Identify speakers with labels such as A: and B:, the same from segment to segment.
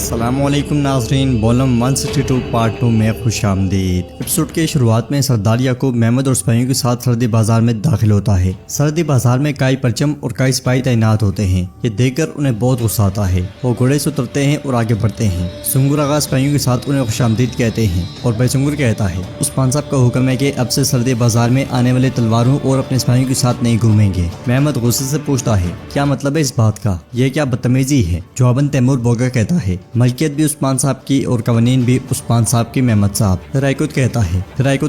A: अस्सलाम वालेकुम नाज़रीन, वॉल्यूम 162 पार्ट 2 में खुश आमदीद। एपिसोड के शुरुआत में सरदार याकूब महमद और सिपाहियों के साथ सरहदी बाजार में दाखिल होता है। सरहदी बाजार में कई परचम और कई सिपाही तैनात होते हैं। ये देखकर उन्हें बहुत गुस्सा आता है। वो घोड़े से उतरते हैं और आगे बढ़ते हैं। सुंगुर आगा सिपाहियों के साथ उन्हें खुश आमदीद कहते हैं और भाई सुंगुर कहता है उस्मान साहब का हुक्म है कि अब से सरहदी बाजार में आने वाले तलवारों और अपने सिपाहियों के साथ नहीं घूमेंगे। महमद गुस्से से पूछता है क्या मतलब है इस बात का, ये क्या बदतमीजी है। जवाबन तैमूर बोगा कहता है मलकियत भी उस्मान साहब की और कवानीन भी उस्मान साहब की महमद साहब। रायकुत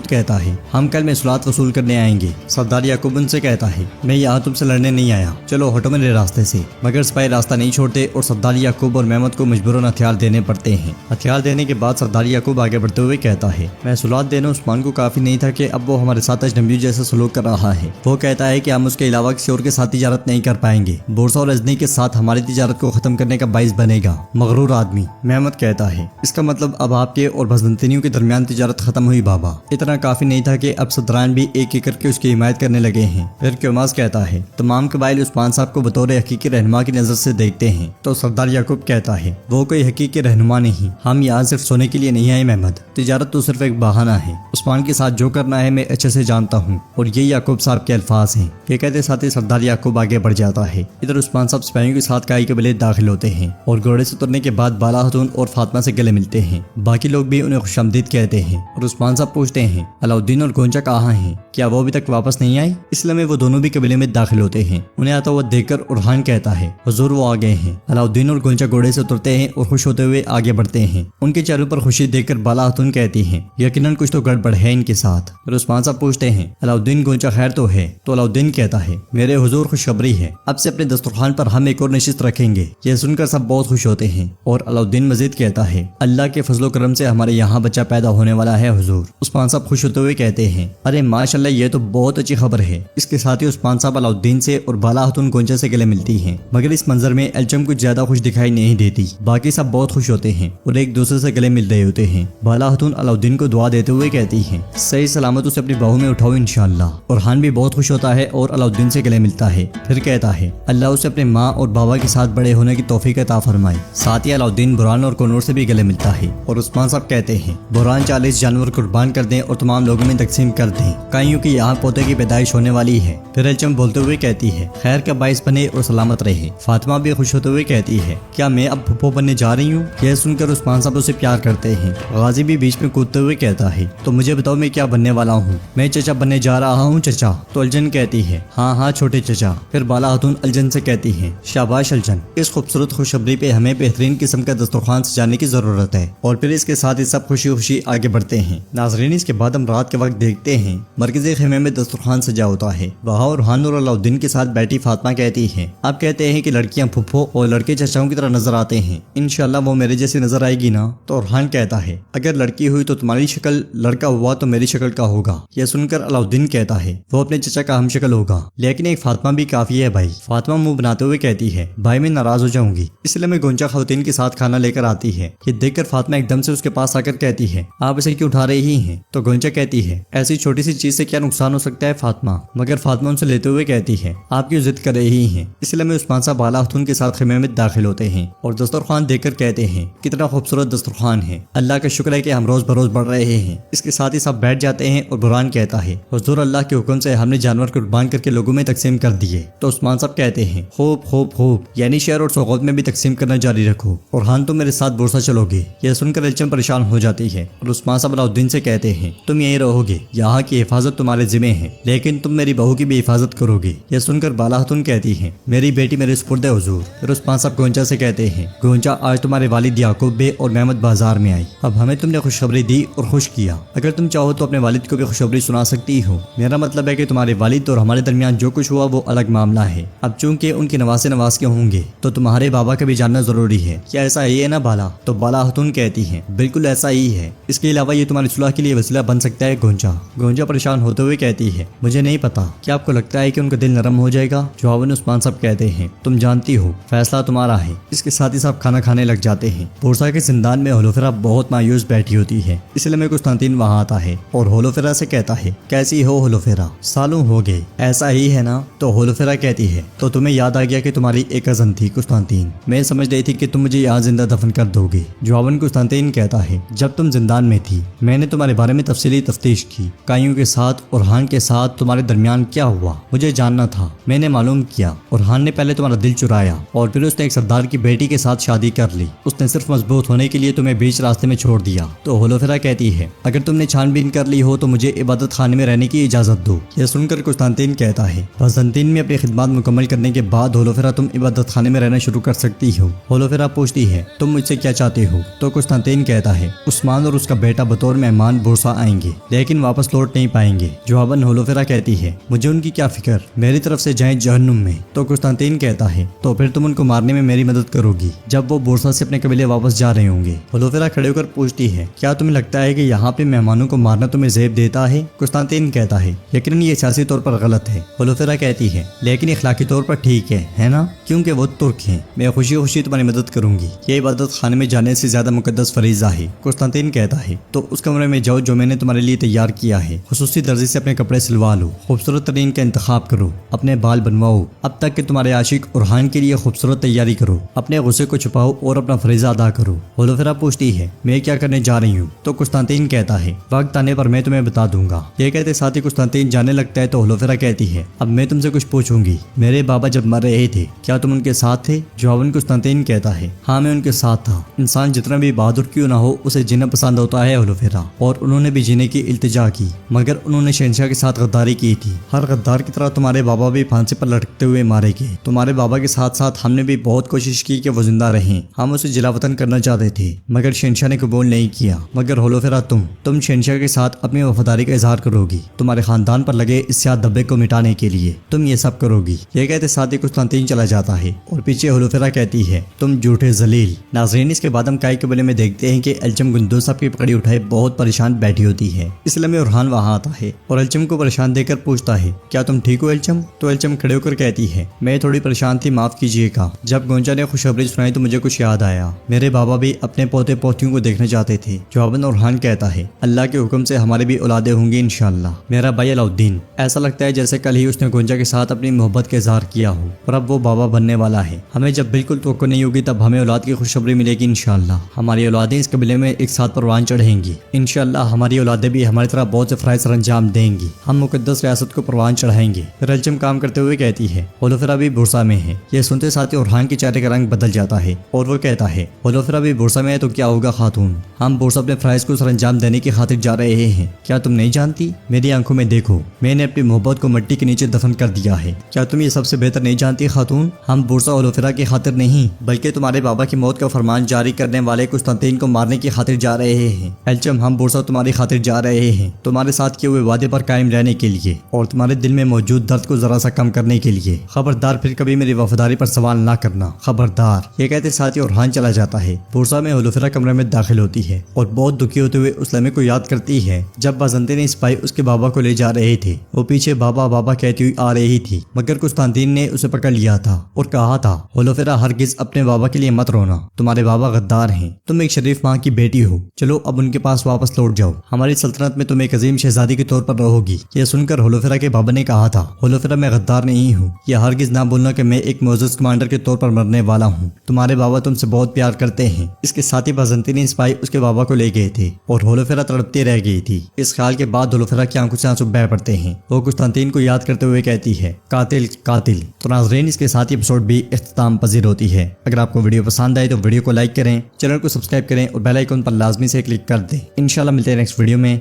A: कहता है हम कल महसूलात वसूल करने आएंगे। सरदार याकूब उनसे कहता है मैं यहाँ तुमसे लड़ने नहीं आया, चलो हटो मेरे रास्ते से। मगर सिपाही रास्ता नहीं छोड़ते और सरदार याकूब और महमद को मजबूरन हथियार देने पड़ते हैं। हथियार देने के बाद सरदार याकूब आगे बढ़ते हुए कहता है महसूलात देना उस्मान को काफी नहीं था कि अब वो हमारे साथ अजनबियों जैसा सलूक कर रहा है। वो कहता है कि हम उसके अलावा किसी और के साथ तिजारत नहीं कर पाएंगे। बोरसा और रजनी के साथ हमारी तिजारत को खत्म करने का बाइस बनेगा। मगरूर आदमी। महमद कहता है इसका मतलब अब आपके और बजंतनियों के दरमियान तिजारत खत्म हुई बाबा। इतना काफी नहीं था कि अब सदरान भी एक एक करके उसकी हिमायत करने लगे हैं। फिर क्योमास कहता है तमाम कबाइल उस्मान साहब को बतौर हकीकी रहनुमा की नजर से देखते हैं। तो सरदार याकूब कहता है वो कोई हकीकी रहनुमा नहीं, हम यहाँ सिर्फ सोने के लिए नहीं आए महमद, तिजारत तो सिर्फ एक बहाना है। उस्मान के साथ जो करना है मैं अच्छे से जानता हूँ और ये याकूब साहब के अल्फाज हैं। ये कहते साथ ही सरदार याकूब आगे बढ़ जाता है। इधर उस्मान साहब सिपाहियों के साथ कई कबीले दाखिल होते हैं और घोड़े से उतरने के बाद बाला खातून और फातिमा से गले मिलते हैं। बाकी लोग भी उन्हें खुशामदीद कहते हैं और उस्मान साहब पूछते हैं अलाउद्दीन और गोंजा कहाँ हैं, क्या वो अभी तक वापस नहीं आए। इसलिए में वो दोनों भी कबीले में दाखिल होते हैं। उन्हें आता हुआ देखकर उरहान कहता है हुजूर वो आ गए हैं। अलाउद्दीन और गोंजा घोड़े से उतरते हैं और खुश होते हुए आगे बढ़ते हैं। उनके चेहरों पर खुशी देखकर बाला खातून कहती है यकीनन कुछ तो गड़बड़ है इनके साथ। फिर उस्मान साहब पूछते हैं अलाउद्दीन गोंजा खैर तो है। तो अलाउद्दीन कहता है मेरे हुजूर खुशखबरी है, अब से अपने दस्तरखान पर हम एक और नशिस्त रखेंगे। यह सुनकर सब बहुत खुश होते हैं और अलाउद्दीन मजीद कहता है अल्लाह के फजलो करम से हमारे यहाँ बच्चा पैदा होने वाला है हुजूर। उस्मान साहब खुश होते हुए कहते हैं अरे माशाल्लाह ये तो बहुत अच्छी खबर है। इसके साथ ही उस्मान साहब अलाउद्दीन से और बाला खातून गोंजा से गले मिलती हैं। मगर इस मंजर में एल्चम कुछ ज्यादा खुश दिखाई नहीं देती। बाकी सब बहुत खुश होते हैं और एक दूसरे से गले मिल रहे होते हैं। बाला खातून अलाउद्दीन को दुआ देते हुए कहती है सही सलामत उसे अपनी बाहों में उठाओ इंशाअल्लाह। और खान भी बहुत खुश होता है और अलाउद्दीन से गले मिलता है। फिर कहता है अल्लाह उसे अपने माँ और बाबा के साथ बड़े होने की तौफीक अता फरमाए। साथ ही अलाउद्दीन बुरहान और कनूर से भी गले मिलता है और उस्मान साहब कहते हैं बुरहान 40 जानवर कुर्बान कर दें और तमाम लोगों में तकसीम कर दें, काइयों की यहाँ पोते की पैदाइश होने वाली है। फिर एल्चम बोलते हुए कहती है खैर का बाइस बने और सलामत रहे। फातिमा भी खुश होते हुए कहती है क्या मैं अब फुप्पो बनने जा रही हूँ। यह सुनकर उस्मान साहब उसे प्यार करते हैं। गाजी भी बीच में कूदते हुए कहता है तो मुझे बताओ मैं क्या बनने वाला हूँ। मैं चचा बनने जा रहा हूँ चचा। तो अलजन कहती है हाँ हाँ छोटे चचा। फिर बाला खातून अलजन से कहती है शाबाश अलजन, इस खूबसूरत खुशखबरी पे हमें बेहतरीन किस्म का दस्तरखान सजाने की जरूरत है। और फिर इसके साथ ही सब खुशी खुशी आगे बढ़ते हैं। नाजरीन इसके बाद हम रात के वक्त देखते हैं मरकजी खेमे में दस्तरखान सजा होता है। वहाँ और हान और अलाउद्दीन के साथ बैठी फातिमा कहती है आप कहते हैं कि लड़कियां फुफ्फो और लड़के चचाओं की तरह नजर आते हैं, इंशाल्लाह वो मेरे जैसी नजर आएगी ना। तो अरहान कहता है अगर लड़की हुई तो तुम्हारी शक्ल, लड़का हुआ तो मेरी शक्ल का होगा। यह सुनकर अलाउद्दीन कहता है वो अपने चचा का हम शक्ल होगा, लेकिन एक फातिमा भी काफी है भाई। फातिमा मुंह बनाते हुए कहती है भाई मैं नाराज हो जाऊंगी। इसलिए मैं गोंजा खातून के साथ खाना लेकर आती है। ये देखकर फातिमा एकदम से उसके पास आकर कहती है आप इसे क्यों उठा रही हैं। तो गोंजा कहती है ऐसी छोटी सी चीज से क्या नुकसान हो सकता है फातिमा। मगर फातिमा उनसे लेते हुए कहती है आप क्यों जिद कर रही हैं। इसलिए मैं उस्मान साहब बाला खातून के साथ खेमे में दाखिल होते हैं और दस्तरखान देखकर कहते हैं कितना खूबसूरत दस्तरखान है, अल्लाह का शुक्र है कि हम रोज बरोज बढ़ रहे हैं। इसके साथ ही सब बैठ जाते हैं और बुरहान कहता है हुजूर अल्लाह के हुक्म से हमने जानवर कुर्बान करके लोगों में तकसीम कर दिए। तो उस्मान साहब कहते हैं खूब खूब खूब, यानी शहर और सौगात में भी तकसीम करना जारी रखो और हान तुम मेरे साथ बोरसा चलोगे। यह सुनकर एल्चम परेशान हो जाती है और उस्मान साहब अलाउद्दीन से कहते हैं तुम यहीं रहोगे, यहाँ की हिफाजत तुम्हारे जिम्मे है, लेकिन तुम मेरी बहू की भी हिफाजत करोगे। यह सुनकर बाला खातून कहती है मेरी बेटी मेरे सुपुर्द है हुजूर। फिर उस्मान साहब गोंजा से कहते हैं गोंजा आज तुम्हारे वालिद याकूब बे और महमद बाजार में आई। अब हमें तुमने खुशखबरी दी और खुश किया, अगर तुम चाहो तो अपने वालिद को भी खुशखबरी सुना सकती हो। मेरा मतलब है कि तुम्हारे वालिद और हमारे दरमियान जो कुछ हुआ वो अलग मामला है। अब चूंकि उनके नवासे नवास के होंगे तो तुम्हारे बाबा का भी जानना जरूरी है। क्या ऐसा ही है ना बाला। तो बाला खातून कहती है बिल्कुल ऐसा ही है, इसके अलावा ये तुम्हारी सुलह के लिए वसीला बन सकता है गोंजा। गोंजा परेशान होते हुए कहती है मुझे नहीं पता, क्या आपको लगता है कि उनका दिल नरम हो जाएगा। जवाबन उस्मान साहब कहते हैं तुम जानती हो फैसला तुम्हारा है। इसके साथ ही सब खाना खाने लग जाते हैं। बोरसा के जिंदान में होलोफेरा बहुत मायूस बैठी होती है। इसलिए मैं कुस्तांतीन वहाँ आता है और होलोफेरा से कहता है कैसी हो होलोफेरा, सालों हो गए, ऐसा ही है ना। तो होलोफेरा कहती है तो तुम्हें याद आ गया कि तुम्हारी एक कजन थी कुस्तांतीन, मैं समझ रही थी कि तुम मुझे यहाँ जिंदा दफन कर दोगे। जवाबन कुस्तांतीन कहता है, जब तुम जिंदान में थी मैंने तुम्हारे बारे में तफसीली तफ्तीश की। काइयों के साथ ओरहान के साथ तुम्हारे दरमियान क्या हुआ मुझे जानना था। मैंने मालूम किया ओरहान ने पहले तुम्हारा दिल चुराया और फिर उसने एक सरदार की बेटी के साथ शादी कर ली। उसने सिर्फ मजबूत होने के लिए तुम्हें बीच रास्ते में छोड़ दिया। तो होलोफेरा कहती है, अगर तुमने छानबीन कर ली हो तो मुझे इबादत खाने में रहने की इजाजत दो। यह सुनकर कुस्तांतीन कहता है, बाज़ंतीन में अपनी खिदमत मुकम्मल करने के बाद होलोफेरा तुम इबादत खाने में रहना शुरू कर सकती हो। होलोफेरा पूछती है, तुम मुझसे क्या चाहते हो? तो कुस्तांतीन कहता है, उस्मान और उसका बेटा बतौर मेहमान बोरसा आएंगे लेकिन वापस लौट नहीं पाएंगे। जवाबन होलोफेरा कहती है, मुझे उनकी क्या फिक्र, मेरी तरफ से जाएं जहन्नुम में। तो कुस्तांतीन कहता है, तो फिर तुम उनको मारने में मेरी मदद करोगी जब वो बोरसा से अपने कबीले वापस जा रहे होंगे। होलोफेरा खड़े होकर पूछती है, क्या तुम्हें लगता है कि यहाँ पे मेहमानों को मारना तुम्हें ज़ेब देता है? कुस्तांतीन कहता है, यकीनन ये सियासी तौर पर गलत है। होलोफेरा कहती है, लेकिन इखलाकी तौर पर ठीक है ना? क्योंकि वो तुर्क हैं। मैं खुशी खुशी तुम्हारी मदद करूंगी। ये इबादत खाने में जाने से ज्यादा मुकद्दस फरीजा है। कुस्तांतीन कहता है, तो उस कमरे में जाओ जो मैंने तुम्हारे लिए तैयार किया है। खुसूसी दर्जी से अपने कपड़े सिलवा लो, खूबसूरत तरीन का इंतखाब करो, अपने बाल बनवाओ। अब तक कि तुम्हारे आशिक ओरहान के लिए खूबसूरत तैयारी करो, अपने गुस्से को छुपाओ और अपना फरीजा अदा करो। होलोफेरा पूछती है, मैं क्या करने जा रही हूँ? तो कुस्तांतीन कहता है, वक्त आने पर मैं तुम्हें बता दूंगा। ये कहते साथ ही कुस्तांतीन जाने लगता है। तो होलोफेरा कहती है, अब मैं तुमसे कुछ पूछूंगी। मेरे बाबा जब मर रहे थे क्या तुम उनके साथ थे? जवाबन कुस्तांतीन कहता है, हाँ मैं उनके साथ था। इंसान जितना भी बहादुर क्यों ना हो उसे जीना पसंद होता है होलोफेरा, और उन्होंने भी जीने की इल्तिजा की, मगर उन्होंने शहंशाह के साथ गद्दारी की थी। हर गद्दार की तरह तुम्हारे बाबा भी फांसी पर लटकते हुए मारे गए। तुम्हारे बाबा के साथ साथ हमने भी बहुत कोशिश की कि वो जिंदा रहें। हम उसे जिलावतन करना चाहते थे मगर शहंशाह ने कबूल नहीं किया। मगर होलोफेरा तुम शहंशाह के साथ अपनी वफादारी का इजहार करोगी, तुम्हारे खानदान पर लगे इस सियाह धब्बे को मिटाने के लिए तुम ये सब करोगी। ये कहते साथ ही कुस्तांतीन चला जाता है और पीछे होलोफेरा कहती है, तुम झूठे जलील। नाज़रीन, इसके बाद हम काई कबीले में देखते हैं कि एल्चम गुंदो साहब की पकड़ी उठाए बहुत परेशान बैठी होती है। इसलिए में ओरहान वहाँ आता है और एल्चम को परेशान देखकर पूछता है, क्या तुम ठीक हो एल्चम? तो एल्चम खड़े होकर कहती है, मैं थोड़ी परेशान थी, माफ कीजिएगा। जब गोंजा ने खुशखबरी सुनाई तो मुझे कुछ याद आया। मेरे बाबा भी अपने पोते पोतियों को देखने चाहते थे। जवाबन ओरहान कहता है, अल्लाह के हुक्म से हमारी भी औलादे होंगी इंशाअल्लाह। मेरा भाई अलाउद्दीन, ऐसा लगता है जैसे कल ही उसने गोंजा के साथ अपनी मोहब्बत का इजहार किया हो और अब वो बाबा बनने वाला है। हमें जब बिल्कुल तवक्को नहीं होगी तब हमें औलाद की खुशखबरी मिलेगी इंशाअल्लाह। हमारी औलादें इस कबीले में एक साथ परवान चढ़ेंगी इंशाअल्लाह। हमारी औलादें भी हमारी तरह बहुत से फराइज अंजाम देंगी। हम मुकद्दस रियासत को परवान चढ़ाएंगे। फिर एल्चम काम करते हुए कहती है, होलोफेरा भी बुरसा में है। ये सुनते साथ ही ओरहान के चेहरे का रंग बदल जाता है और वो कहता है, होलोफेरा भी बुरसा में है तो क्या होगा खातून? हम बुरसा अपने फराइज को सरंजाम देने की खातिर जा रहे हैं। क्या तुम नहीं जानती? मेरी आंखों में देखो, मैंने अपनी मोहब्बत को मिट्टी के नीचे दफन कर दिया है। क्या तुम ये सबसे बेहतर नहीं जानती खातून? हम बुरसा होलोफेरा की खातिर नहीं बल्कि तुम्हारे बाबा की मौत का फरमान जारी करने वाले कुस्तांतीन को मारने की खातिर जा रहे हैं। एल्चम, हम बुरसा तुम्हारी खातिर जा रहे हैं, तुम्हारे साथ किए हुए वादे पर कायम रहने के लिए और तुम्हारे दिल में मौजूद दर्द को जरा सा कम करने के लिए। खबरदार, फिर कभी मेरी वफादारी पर सवाल ना करना, खबरदार। ये कहते साथ ही ओरहान चला जाता है। बुरसा में होलोफेरा कमरे में दाखिल होती है और बहुत दुखी होते हुए उस लम्हे को याद करती है जब बाज़ंतीन सिपाही उसके बाबा को ले जा रहे थे। वो पीछे बाबा बाबा कहती हुई आ रही थी मगर कुस्तांतीन ने उसे पकड़ लिया था और कहा था, होलोफेरा हरगिज अपने बाबा के लिए मत रोना, तुम्हारे बाबा गद्दार हैं। तुम एक शरीफ माँ की बेटी हो, चलो अब उनके पास वापस लौट जाओ। हमारी सल्तनत में तुम एक अजीम शहजादी के तौर पर रहोगी। यह सुनकर होलोफेरा के बाबा ने कहा था, होलोफेरा मैं गद्दार नहीं हूँ। यह हरगिज ना बोलना कि मैं एक मोअज़्ज़ज़ कमांडर के तौर पर मरने वाला हूँ। तुम्हारे बाबा तुमसे बहुत प्यार करते हैं। इसके साथ ही बाज़ंतीन सिपाही उसके बाबा को ले गए थे और होलोफेरा तड़पती रह गई थी। इस ख्याल के बाद होलोफेरा की आंखों से आंसू बह पड़ते हैं। वो कुस्तांतीन को याद करते हुए कहती है, कातिल कातिल। तो नाज़रीन, इसके साथ ही एपिसोड भी इख्तिताम पजीर होती है। अगर आपको वीडियो पसंद आए तो वीडियो को लाइक करें, चैनल को सब्सक्राइब करें और बेल आइकन पर लाजमी से क्लिक कर दें। इंशाल्लाह मिलते हैं नेक्स्ट वीडियो में।